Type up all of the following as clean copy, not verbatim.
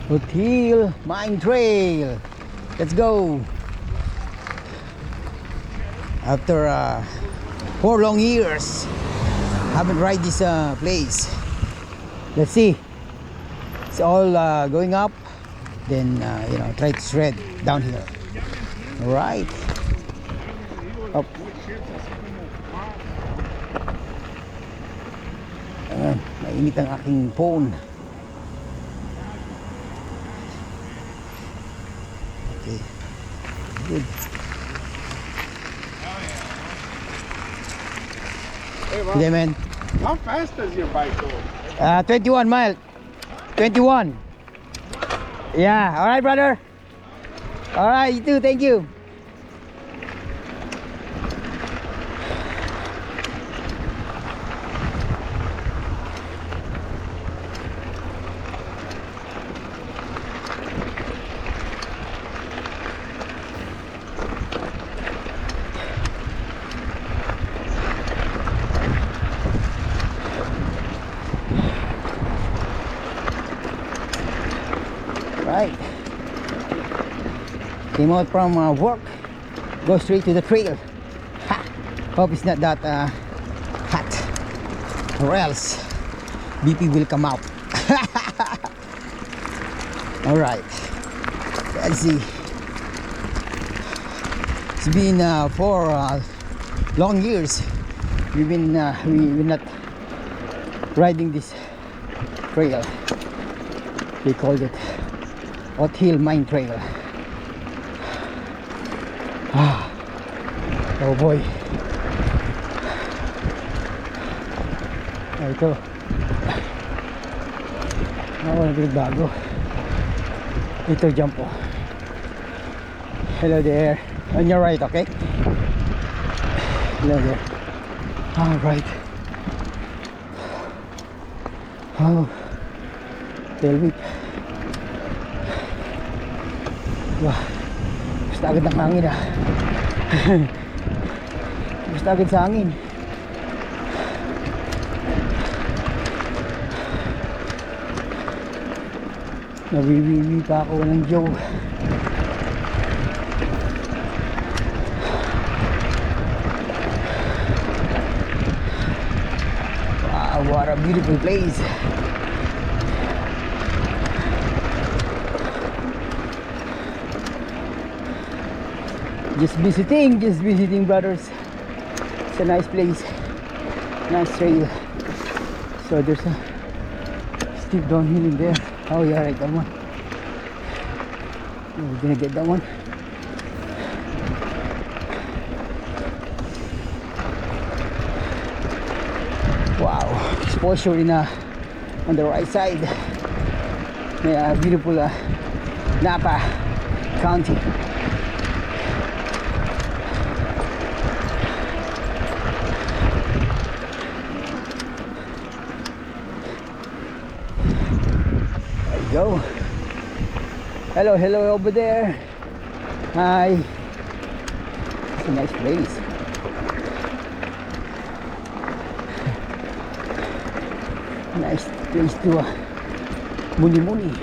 Foothill Mine Trail. Let's go. After 4 long years, haven't ride this place. Let's see. It's all going up. Then try to shred down here. All right. Up. Mainit ang aking phone. Okay. Good. Hey, Rob, Okay, man. how fast does your bike go? 21 miles. 21. Yeah. All right, brother. All right, you too. Thank you. Right. Came out from work, go straight to the trail. Ha! Hope it's not that hot, or else BP will come out. All right. Let's see. It's been 4 long years we've been not riding this trail. They called it Foothill Mine Trail. Oh boy. Ito. Wala pinagbago. Ito jump po. Hello there. On your right, okay? Hello there. All right. Oh. Tail whip. Wah, basta agad ng hangin basta agad sa hangin. Nawiwiwi pa ako ng joke. Wow, what a beautiful place. Just visiting, brothers. It's a nice place, nice trail. So there's a steep downhill in there. Oh yeah, right, that one. Oh, we're gonna get that one. Wow, exposure on the right side. Yeah, beautiful Napa County. Go. Hello over there. Hi. It's a nice place. Nice place to muni.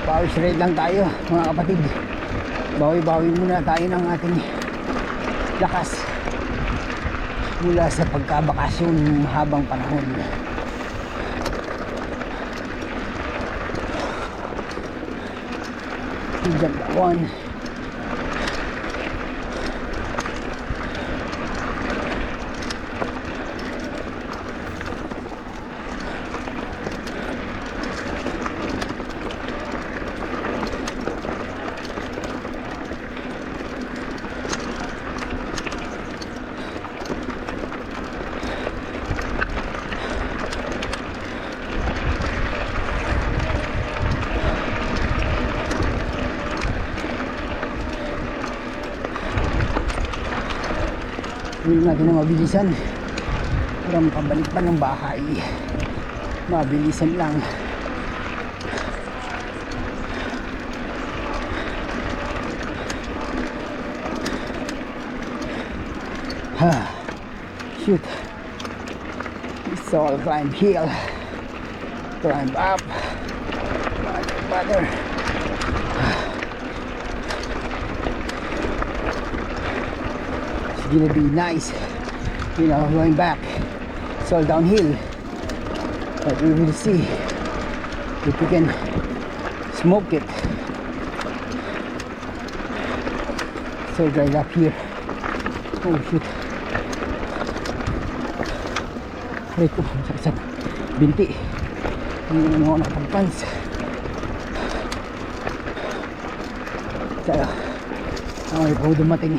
Power straight lang tayo mga kapatid. Bawi-bawi muna tayo ng ating lakas mula sa pagkabakasyon habang panahon. Jump that one. Hindi natin na mabilisan para makabalik pa ng bahay. Mabilisan lang. Shoot. It's all climb hill. Climb up. Butter. It's gonna be nice. You know, going back. It's all downhill. But we will see if we can smoke it. So drive up here. Oh shoot. Aray ko, sakit binti. Hindi naman ako nakapagpans. Saka ay po dumating.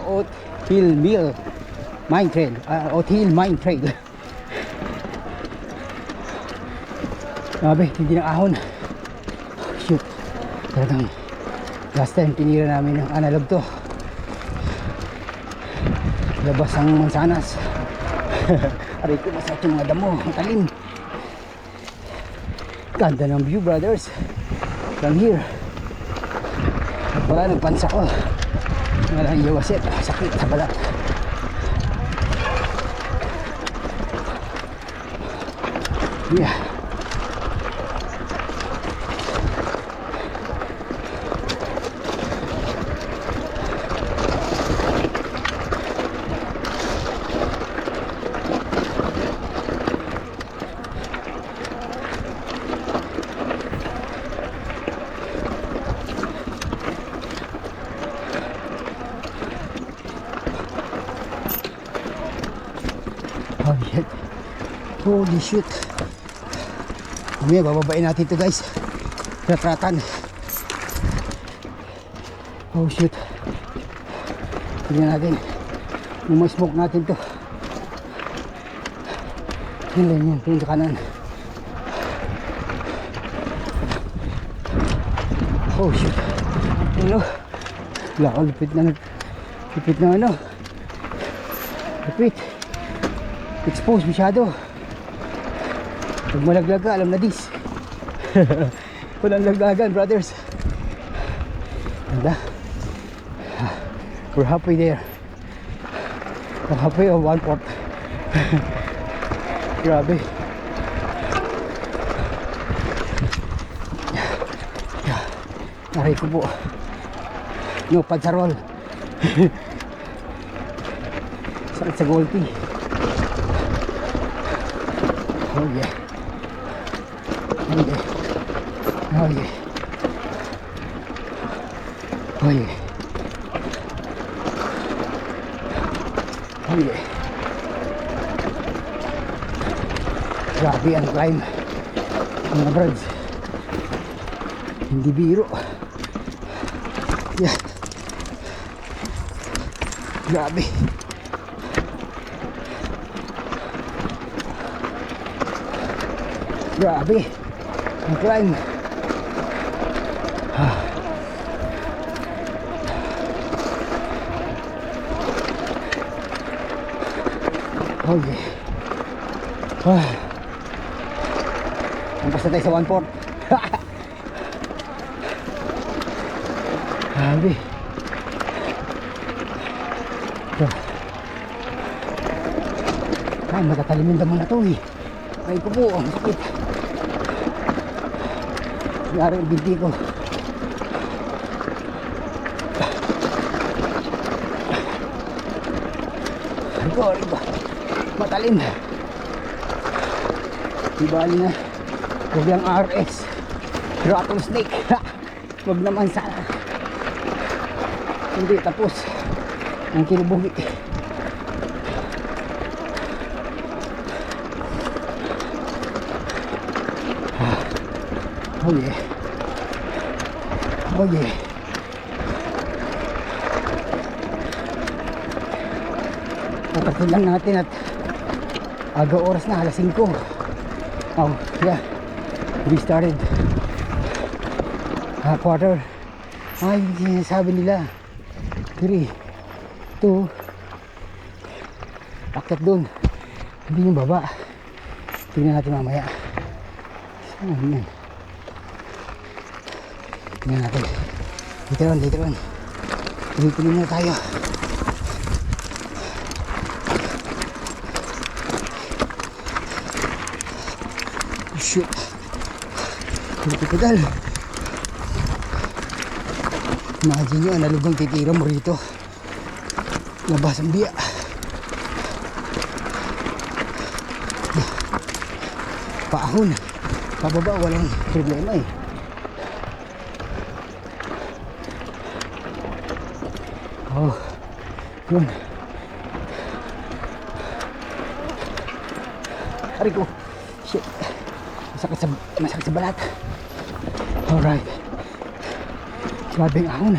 Oat Hill Mill Mine Trail. Oat Hill Mine Trail. Grabe, hindi na ahon. Shoot. Talagang last time tinira namin ng analog to. Labas ang mansanas. Aray ko, masakit yung mga damo. Ang talim. Ganda ng view, brothers. From here. At pala nagpansa ko. Walang iwasit. Sakit sa balat. Yeah. Oh shit. Holy shit. Mamaya bababain natin ito guys. Ratratan. Oh shit. Tignan natin. Smoke natin to. Tignan yan. Tignan sa kanan. Oh shit. Ano? Wala ko. Lupit na ano. Lupit. Exposed masyado. Pag malaglag ka, alam na dis. Walang laglagan, brothers. Ganda. We're halfway there. We're halfway of 1/4. Grabe. Aray ko po. No padsarol. Sakit sa Golpi. Oh yeah. Oh yeah. Oh yeah. Oh yeah. Oh yeah. Grabe ang climb. Mga brods. Hindi biro. Yeah. Grabe. Grabe ang climb. Oh yeah. Ampas na tayo sa 1/4. Grabe. Ay, matatalim yung damo na to eh. Ay ko po, ang sakit. Nangyari yung binti ko. Rico. Matalim. Ibali na. Huwag lang RS. Rattlesnake. Huwag naman sana. Hindi tapos. Ang kinubugi. Oh yeah. Oh yeah. Tatakot lang natin at aga oras na, alas 5. Oh, yeah. We started. Quarter. Ay, sabi nila. 3, 2. Akyat dun. Hindi yung baba. Tingnan natin mamaya. Saan yan? Tingnan natin. Later on. Tuloy-tuloy na tayo. Shoot. Pedal. Imagine nyo, analog ang titira mo rito. Labas ang biya. Paahon. Pababa, walang problema eh. Oh, yun. Aray ko. Shit. Masakit sa balat. Alright. Grabe ang ahon.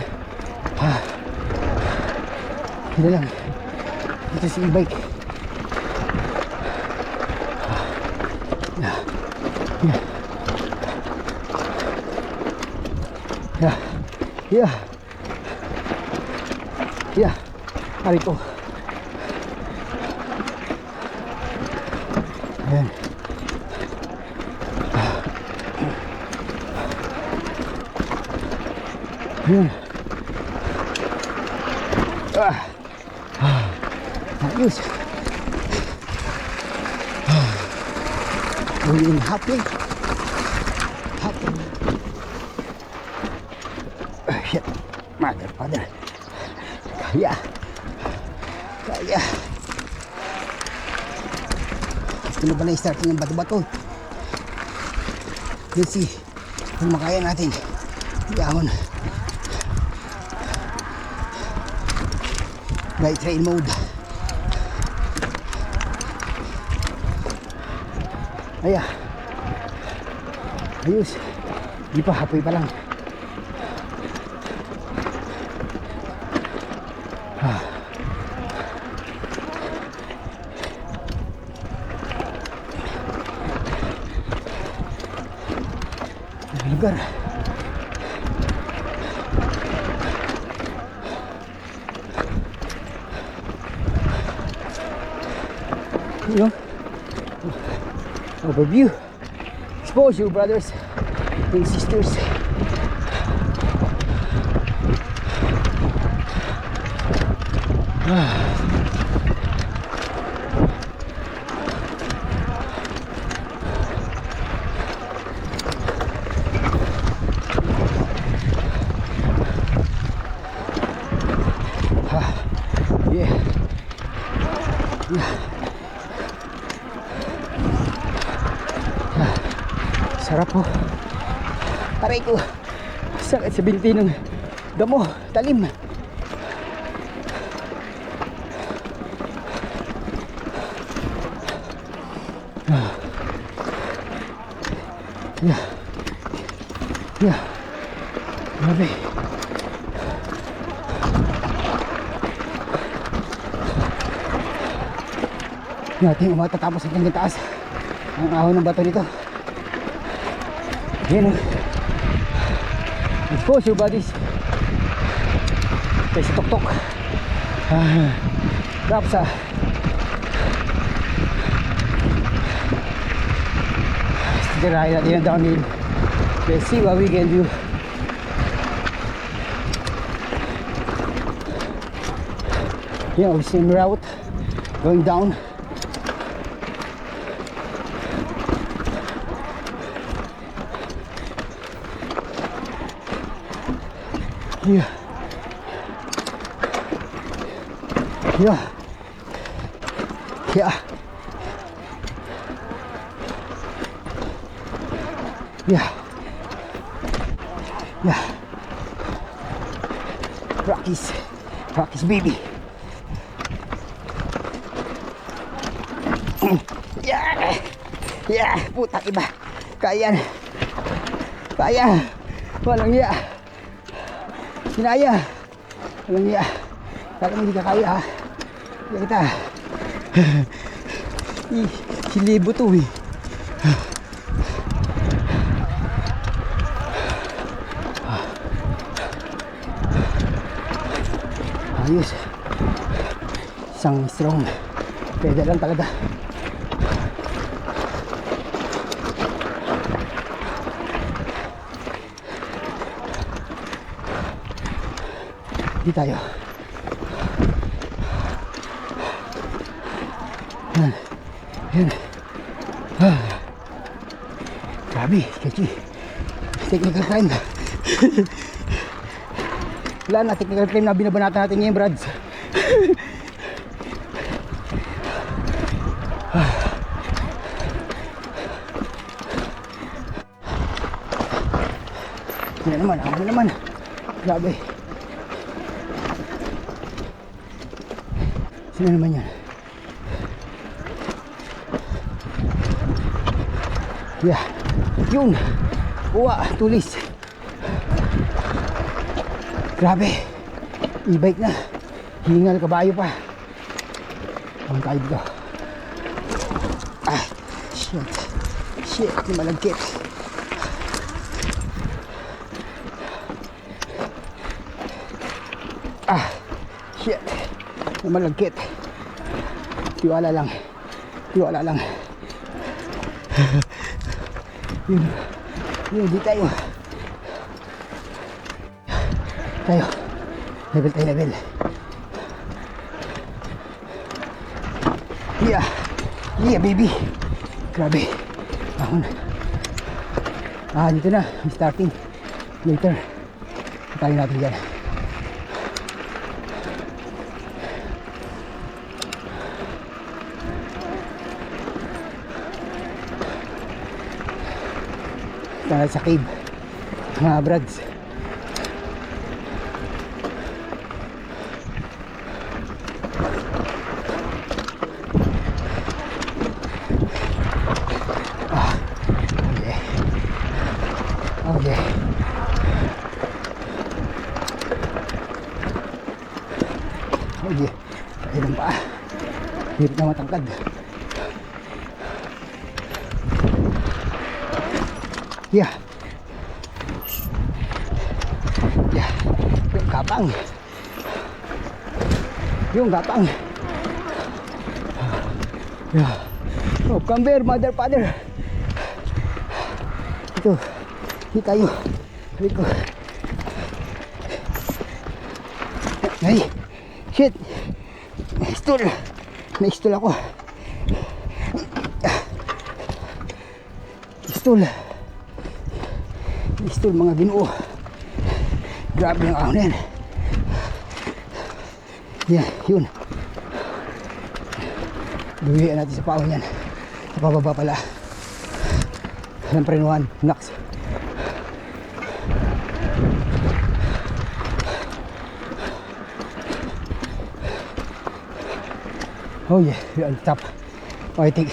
Hindi lang. Dito sa e-bike. Yeah. Aray ko. Ayan. Ayan. Ayos. Going happy. Shit. Mother, father. Kaya. Ano ba na i-start ng bato-bato? Let's see kung makaya natin. Yamon. Right trail mode. Ayos. Di pa, hapoy pa lang. Lugar. Yun. Overview. Exposure, brothers and sisters. Sarap po. Aray ko. Sakit sa binti ng damo. Talim. Grabe. Natin matatapos ang taas ang ahon ng bato dito. Yan o. Expose your bodies. Kasi tok-tok. Rapsa. Tirahin natin ang downhill. Let's see what we can do. Yeah, same route. Going down. Yeah. Rockies baby. Putak iba. Kaya. Walang iya. Kinaya. Walang iya. Kaya hindi ka kaya ha. Kaya kita. Silibo to eh. ayos. Isang strong pedal lang talaga. Hindi tayo. Yan. Yan. Grabe, sketchy. Technical climb. Wala na, technical climb na binabanatan natin ngayon, Brads. Yan naman, ako naman. Grabe. Sino naman yan? Yeah. Yun. Uwa, tulis. Grabe. E-bike na. Hingal kabayo pa. Ang tayo dito. Ah, shit. Shit, malagkit. Ah, shit. Malagkit. Tiwala lang. Tiwala lang. Yun. Yun, di tayo. Tayo. Level tayo, level. Yeah. Yeah, baby. Grabe. Ahon. Ah, dito na. Starting. Later. Tayo natin dyan. Sa cave, mga Brads. Okay. Okay. Okay. Kaya lang pa. Hirap na matangkad. Yeah. Yeah. Yung gapang. Yung gapang. Yeah. Oh, come here, mother, father. Ito. Hindi tayo. Sabi ko. Ay. Shit. Na-stool. Na-stool ako. Stool. Stool, mga Ginoo. Grabe yung ahon yan. Yan, yun. Duwihan natin sa paon yan. Sa pababa pala. Siyempre nuhan, Nax. Oh yeah, we're on top. Oh, I think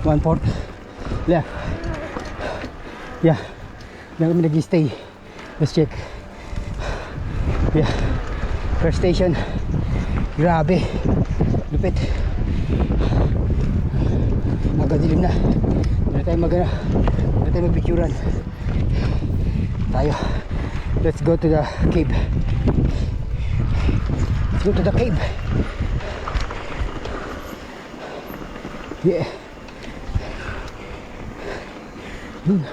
1/4 left. Yeah. Diyan kami nag-stay. Let's check. Yeah. First station. Grabe. Lupit. Magadilim na. Hindi na tayo magpicturan. Tayo. Let's go to the cave. Let's go to the cave. Yeah. Yun.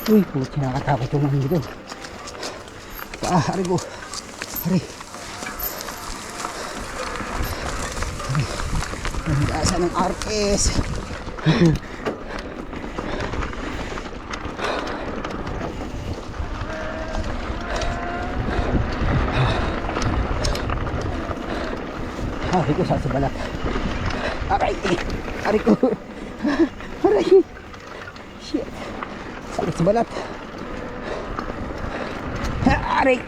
Uy, puti, nakakatakot yung mga dito. Hari ko. Hari. Ang lasa ng RS. Hari ko sa balat. Aray. Hari ko. Aray. Shit. Sakit sa balat. Aray.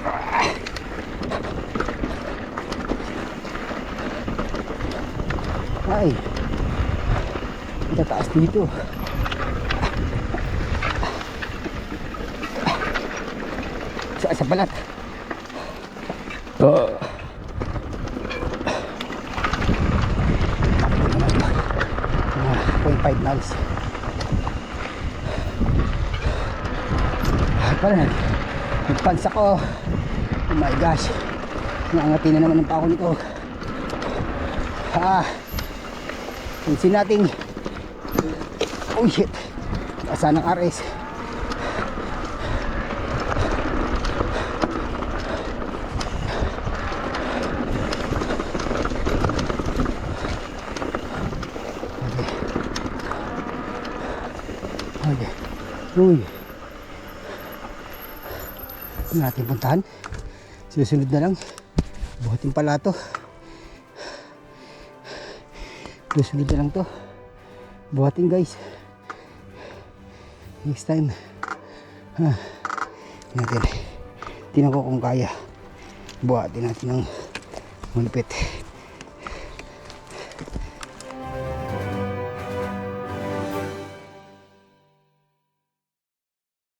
Ay. Tataas dito. Sa balat. Oh. 0.5 miles. Parang nagpans ako. my gosh. Nangangatin na naman ang pako nito. Pansin natin. Oh shit. Asa ng RS. Okay. Uy. Ano natin puntahan? Susunod na lang. Buhatin pala to. Susunod na lang to. Buhatin guys. Next time. Natin. Tingnan ko kung kaya. Buhatin natin ng malupit.